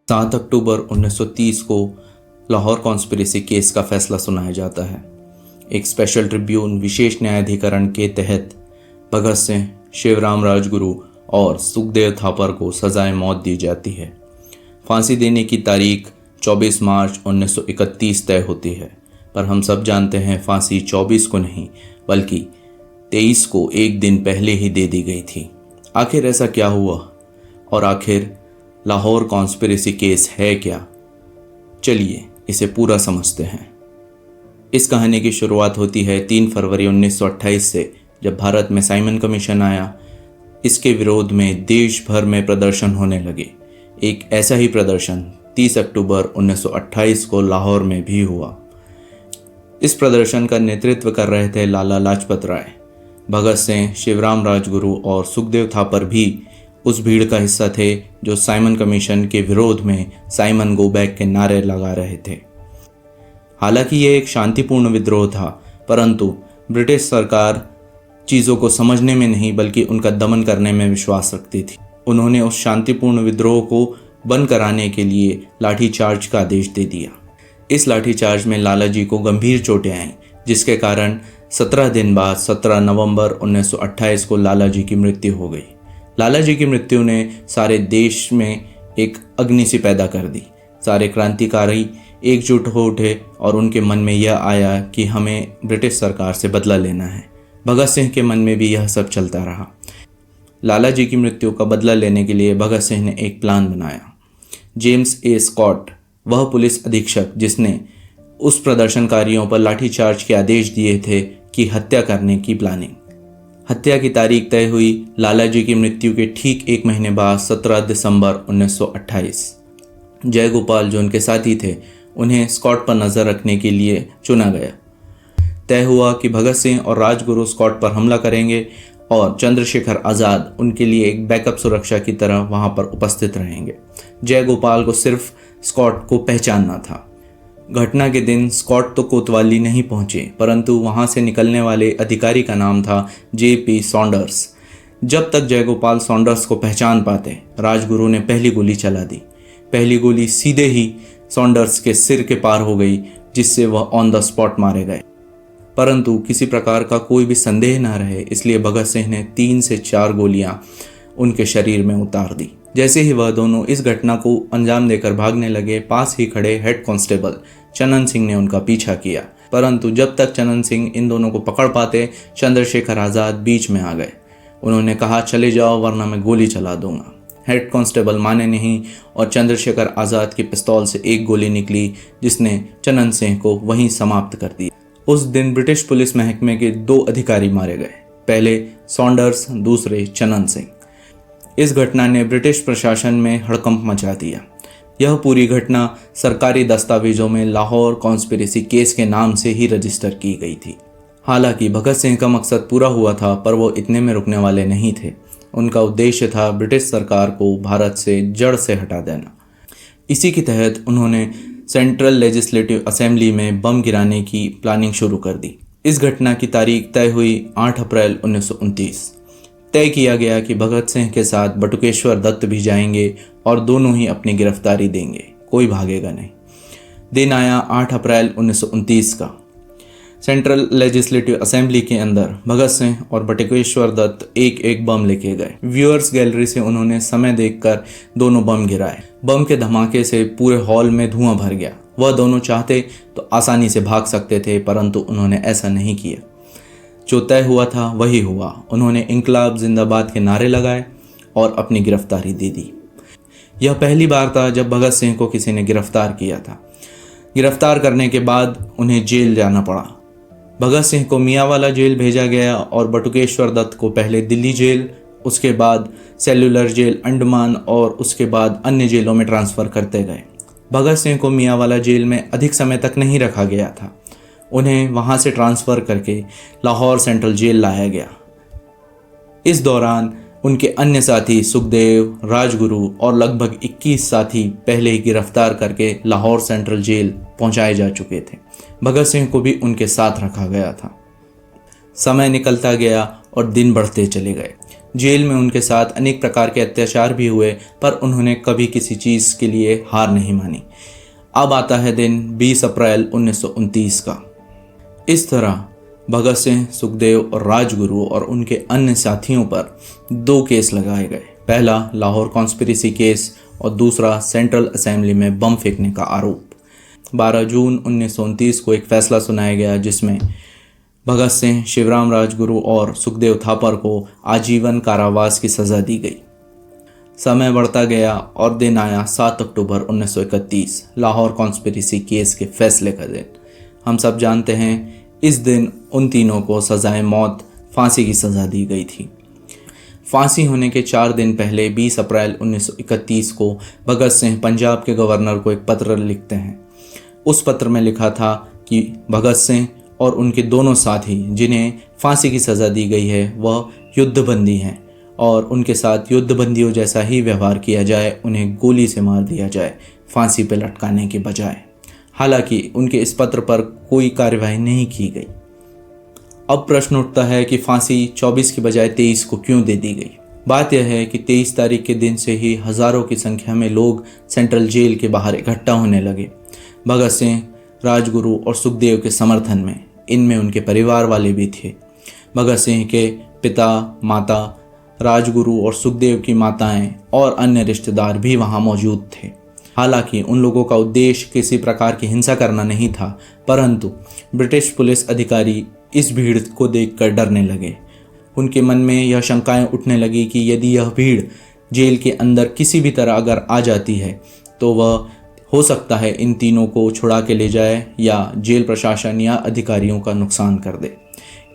7 अक्टूबर 1930 को Lahore conspiracy case का फैसला सुनाया जाता है। एक स्पेशल ट्रिब्यून विशेष न्यायाधिकरण के तहत भगत सिंह, शिवराम राजगुरु और सुखदेव थापर को सजाए मौत दी जाती है। फांसी देने की तारीख 24 मार्च 1931 तय होती है, पर हम सब जानते हैं फांसी 24 को नहीं बल्कि 23 को एक दिन पहले ही दे दी गई थी। आखिर ऐसा क्या हुआ और आखिर लाहौर कॉन्स्पिरेसी केस है क्या? चलिए इसे पूरा समझते हैं। इस कहानी की शुरुआत होती है 3 फरवरी 1928 से, जब भारत में साइमन कमीशन आया। इसके विरोध में देश भर में प्रदर्शन होने लगे। एक ऐसा ही प्रदर्शन 30 अक्टूबर 1928 को लाहौर में भी हुआ। इस प्रदर्शन का नेतृत्व कर रहे थे लाला लाजपत राय। भगत सिंह, शिवराम राजगुरु और सुखदेव थापर भी उस भीड़ का हिस्सा थे जो साइमन कमीशन के विरोध में साइमन गो बैक के नारे लगा रहे थे। हालांकि यह एक शांतिपूर्ण विद्रोह था, परंतु ब्रिटिश सरकार चीज़ों को समझने में नहीं बल्कि उनका दमन करने में विश्वास रखती थी। उन्होंने उस शांतिपूर्ण विद्रोह को बंद कराने के लिए लाठीचार्ज का आदेश दे दिया। इस लाठीचार्ज में लाला जी को गंभीर चोटें आईं, जिसके कारण 17 दिन बाद 17 नवंबर 1928 को लाला जी की मृत्यु हो गई। लाला जी की मृत्यु ने सारे देश में एक अग्नि सी पैदा कर दी। सारे क्रांतिकारी एकजुट हो उठे और उनके मन में यह आया कि हमें ब्रिटिश सरकार से बदला लेना है। भगत सिंह के मन में भी यह सब चलता रहा। लाला जी की मृत्यु का बदला लेने के लिए भगत सिंह ने एक प्लान बनाया। जेम्स ए स्कॉट, वह पुलिस अधीक्षक जिसने उस प्रदर्शनकारियों पर लाठीचार्ज के आदेश दिए थे, की हत्या करने की प्लानिंग। हत्या की तारीख तय हुई लाला जी की मृत्यु के ठीक एक महीने बाद 17 दिसंबर 1928। जयगोपाल जो उनके साथी थे, उन्हें स्कॉट पर नज़र रखने के लिए चुना गया। तय हुआ कि भगत सिंह और राजगुरु स्कॉट पर हमला करेंगे और चंद्रशेखर आज़ाद उनके लिए एक बैकअप सुरक्षा की तरह वहां पर उपस्थित रहेंगे। जयगोपाल को सिर्फ स्कॉट को पहचानना था। घटना के दिन स्कॉट तो कोतवाली नहीं पहुंचे, परंतु वहां से निकलने वाले अधिकारी का नाम था J.P. सॉन्डर्स। जब तक जयगोपाल सॉन्डर्स को पहचान पाते, राजगुरु ने पहली गोली चला दी। पहली गोली सीधे ही सॉन्डर्स के सिर के पार हो गई, जिससे वह ऑन द स्पॉट मारे गए। परंतु किसी प्रकार का कोई भी संदेह न रहे, इसलिए भगत सिंह ने 3 से 4 गोलियां उनके शरीर में उतार दी। जैसे ही वह दोनों इस घटना को अंजाम देकर भागने लगे, पास ही खड़े हेड कांस्टेबल चनन सिंह ने उनका पीछा किया, परंतु जब तक चनन सिंह इन दोनों को पकड़ पाते, चंद्रशेखर आज़ाद बीच में आ गए। उन्होंने कहा, चले जाओ वरना मैं गोली चला दूंगा। हेड कांस्टेबल माने नहीं और चंद्रशेखर आज़ाद की पिस्तौल से एक गोली निकली, जिसने चनन सिंह को वहीं समाप्त कर दिया। उस दिन ब्रिटिश पुलिस महकमे के 2 अधिकारी मारे गए, पहले सॉन्डर्स, दूसरे चनन सिंह। इस घटना ने ब्रिटिश प्रशासन में हड़कंप मचा दिया। यह पूरी घटना सरकारी दस्तावेजों में लाहौर कॉन्स्पिरेसी केस के नाम से ही रजिस्टर की गई थी। हालांकि भगत सिंह का मकसद पूरा हुआ था, पर वो इतने में रुकने वाले नहीं थे। उनका उद्देश्य था ब्रिटिश सरकार को भारत से जड़ से हटा देना। इसी के तहत उन्होंने सेंट्रल लेजिस्लेटिव असेंबली में बम गिराने की प्लानिंग शुरू कर दी। इस घटना की तारीख तय हुई 8 अप्रैल 1929। तय किया गया कि भगत सिंह के साथ बटुकेश्वर दत्त भी जाएंगे और दोनों ही अपनी गिरफ्तारी देंगे, कोई भागेगा नहीं। दिन आया 8 अप्रैल 1929 का। सेंट्रल लेजिस्लेटिव असेंबली के अंदर भगत सिंह और बटुकेश्वर दत्त एक एक बम लेके गए। व्यूअर्स गैलरी से उन्होंने समय देखकर दोनों बम गिराए। बम के धमाके से पूरे हॉल में धुआं भर गया। वह दोनों चाहते तो आसानी से भाग सकते थे, परंतु उन्होंने ऐसा नहीं किया। जो तय हुआ था वही हुआ। उन्होंने इंकलाब जिंदाबाद के नारे लगाए और अपनी गिरफ्तारी दे दी। यह पहली बार था जब भगत सिंह को किसी ने गिरफ्तार किया था। गिरफ्तार करने के बाद उन्हें जेल जाना पड़ा। भगत सिंह को मियांवाला जेल भेजा गया और बटुकेश्वर दत्त को पहले दिल्ली जेल, उसके बाद सेलुलर जेल अंडमान और उसके बाद अन्य जेलों में ट्रांसफ़र करते गए। भगत सिंह को मियांवाला जेल में अधिक समय तक नहीं रखा गया था। उन्हें वहां से ट्रांसफ़र करके लाहौर सेंट्रल जेल लाया गया। इस दौरान उनके अन्य साथी सुखदेव, राजगुरु और लगभग 21 साथी पहले ही गिरफ्तार करके लाहौर सेंट्रल जेल पहुंचाए जा चुके थे। भगत सिंह को भी उनके साथ रखा गया था। समय निकलता गया और दिन बढ़ते चले गए। जेल में उनके साथ अनेक प्रकार के अत्याचार भी हुए, पर उन्होंने कभी किसी चीज़ के लिए हार नहीं मानी। अब आता है दिन 20 अप्रैल 1929 का। इस तरह भगत सिंह, सुखदेव और राजगुरु और उनके अन्य साथियों पर 2 केस लगाए गए। पहला लाहौर कॉन्स्पिरेसी केस और दूसरा सेंट्रल असेंबली में बम फेंकने का आरोप। 12 जून 1929 को एक फैसला सुनाया गया जिसमें भगत सिंह, शिवराम राजगुरु और सुखदेव थापर को आजीवन कारावास की सज़ा दी गई। समय बढ़ता गया और दिन आया 7 अक्टूबर 1931, लाहौर कॉन्स्पिरेसी केस के फैसले का दिन। हम सब जानते हैं इस दिन उन तीनों को सज़ाए मौत, फांसी की सज़ा दी गई थी। फांसी होने के 4 दिन पहले 20 अप्रैल 1931 को भगत सिंह पंजाब के गवर्नर को एक पत्र लिखते हैं। उस पत्र में लिखा था कि भगत सिंह और उनके दोनों साथी जिन्हें फांसी की सज़ा दी गई है वह युद्धबंदी हैं और उनके साथ युद्धबंदियों जैसा ही व्यवहार किया जाए, उन्हें गोली से मार दिया जाए फांसी पर लटकाने के बजाय। हालांकि उनके इस पत्र पर कोई कार्यवाही नहीं की गई। अब प्रश्न उठता है कि फांसी 24 की बजाय 23 को क्यों दे दी गई। बात यह है कि 23 तारीख के दिन से ही हज़ारों की संख्या में लोग सेंट्रल जेल के बाहर इकट्ठा होने लगे, भगत सिंह, राजगुरु और सुखदेव के समर्थन में। इनमें उनके परिवार वाले भी थे। भगत सिंह के पिता, माता, राजगुरु और सुखदेव की माताएं और अन्य रिश्तेदार भी वहां मौजूद थे। हालांकि उन लोगों का उद्देश्य किसी प्रकार की हिंसा करना नहीं था, परंतु ब्रिटिश पुलिस अधिकारी इस भीड़ को देखकर डरने लगे। उनके मन में यह शंकाएं उठने लगी कि यदि यह भीड़ जेल के अंदर किसी भी तरह अगर आ जाती है तो वह हो सकता है इन तीनों को छुड़ा के ले जाए या जेल प्रशासन या अधिकारियों का नुकसान कर दे।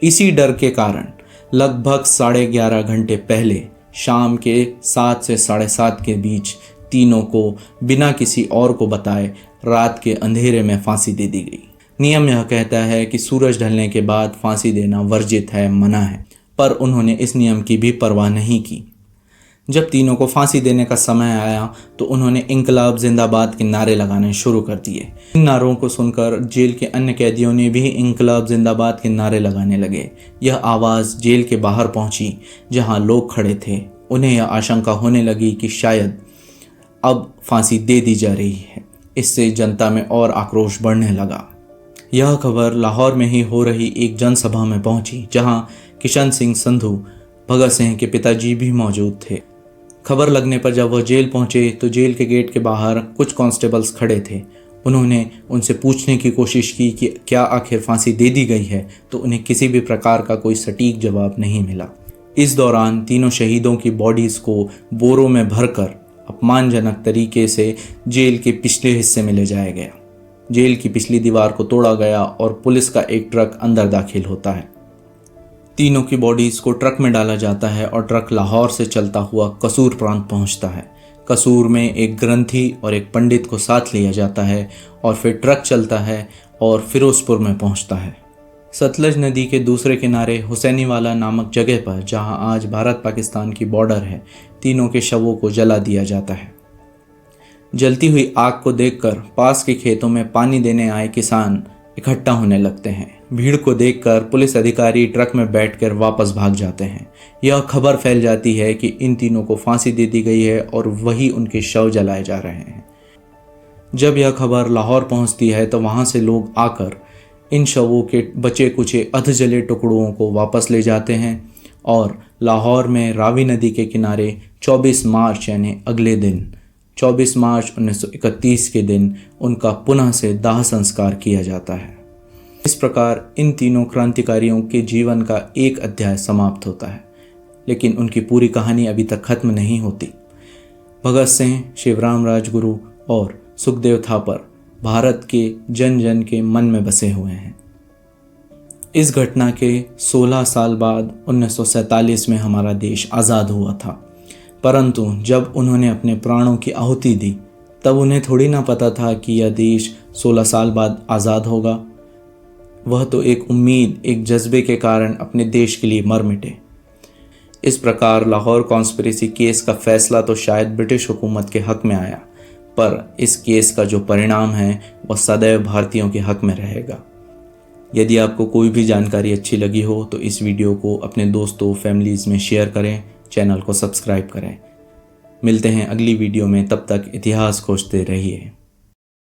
इसी डर के कारण लगभग 11:30 घंटे पहले शाम के 7 से 7:30 के बीच तीनों को बिना किसी और को बताए रात के अंधेरे में फांसी दे दी गई। नियम यह कहता है कि सूरज ढलने के बाद फांसी देना वर्जित है, मना है, पर उन्होंने इस नियम की भी परवाह नहीं की। जब तीनों को फांसी देने का समय आया तो उन्होंने इंकलाब जिंदाबाद के नारे लगाने शुरू कर दिए। इन नारों को सुनकर जेल के अन्य कैदियों ने भी इंकलाब जिंदाबाद के नारे लगाने लगे। यह आवाज़ जेल के बाहर पहुंची जहां लोग खड़े थे। उन्हें यह आशंका होने लगी कि शायद अब फांसी दे दी जा रही है। इससे जनता में और आक्रोश बढ़ने लगा। यह खबर लाहौर में ही हो रही एक जनसभा में पहुंची जहां किशन सिंह संधू, भगत सिंह के पिताजी भी मौजूद थे। खबर लगने पर जब वह जेल पहुंचे तो जेल के गेट के बाहर कुछ कांस्टेबल्स खड़े थे। उन्होंने उनसे पूछने की कोशिश की कि क्या आखिर फांसी दे दी गई है, तो उन्हें किसी भी प्रकार का कोई सटीक जवाब नहीं मिला। इस दौरान तीनों शहीदों की बॉडीज़ को बोरों में भरकर अपमानजनक तरीके से जेल के पिछले हिस्से में ले जाया गया। जेल की पिछली दीवार को तोड़ा गया और पुलिस का एक ट्रक अंदर दाखिल होता है। तीनों की बॉडीज़ को ट्रक में डाला जाता है और ट्रक लाहौर से चलता हुआ कसूर प्रांत पहुंचता है। कसूर में एक ग्रंथी और एक पंडित को साथ लिया जाता है और फिर ट्रक चलता है और फिरोजपुर में पहुंचता है। सतलज नदी के दूसरे किनारे हुसैनीवाला नामक जगह पर, जहां आज भारत पाकिस्तान की बॉर्डर है, तीनों के शवों को जला दिया जाता है। जलती हुई आग को देखकर पास के खेतों में पानी देने आए किसान इकट्ठा होने लगते हैं। भीड़ को देखकर पुलिस अधिकारी ट्रक में बैठकर वापस भाग जाते हैं। यह खबर फैल जाती है कि इन तीनों को फांसी दे दी गई है और वही उनके शव जलाए जा रहे हैं। जब यह खबर लाहौर पहुंचती है तो वहां से लोग आकर इन शवों के बचे कुचे अधजले टुकड़ों को वापस ले जाते हैं और लाहौर में रावी नदी के किनारे 24 मार्च यानी अगले दिन 24 मार्च 1931 के दिन उनका पुनः से दाह संस्कार किया जाता है। इस प्रकार इन तीनों क्रांतिकारियों के जीवन का एक अध्याय समाप्त होता है, लेकिन उनकी पूरी कहानी अभी तक खत्म नहीं होती। भगत सिंह, शिवराम राजगुरु और सुखदेव थापर भारत के जन जन के मन में बसे हुए हैं। इस घटना के 16 साल बाद 1947 में हमारा देश आज़ाद हुआ था, परंतु जब उन्होंने अपने प्राणों की आहुति दी तब उन्हें थोड़ी ना पता था कि यह देश 16 साल बाद आज़ाद होगा। वह तो एक उम्मीद, एक जज्बे के कारण अपने देश के लिए मर मिटे। इस प्रकार लाहौर कॉन्स्पिरेसी केस का फैसला तो शायद ब्रिटिश हुकूमत के हक में आया, पर इस केस का जो परिणाम है वह सदैव भारतीयों के हक में रहेगा। यदि आपको कोई भी जानकारी अच्छी लगी हो तो इस वीडियो को अपने दोस्तों फैमिलीज़ में शेयर करें, चैनल को सब्सक्राइब करें। मिलते हैं अगली वीडियो में, तब तक इतिहास खोजते रहिए।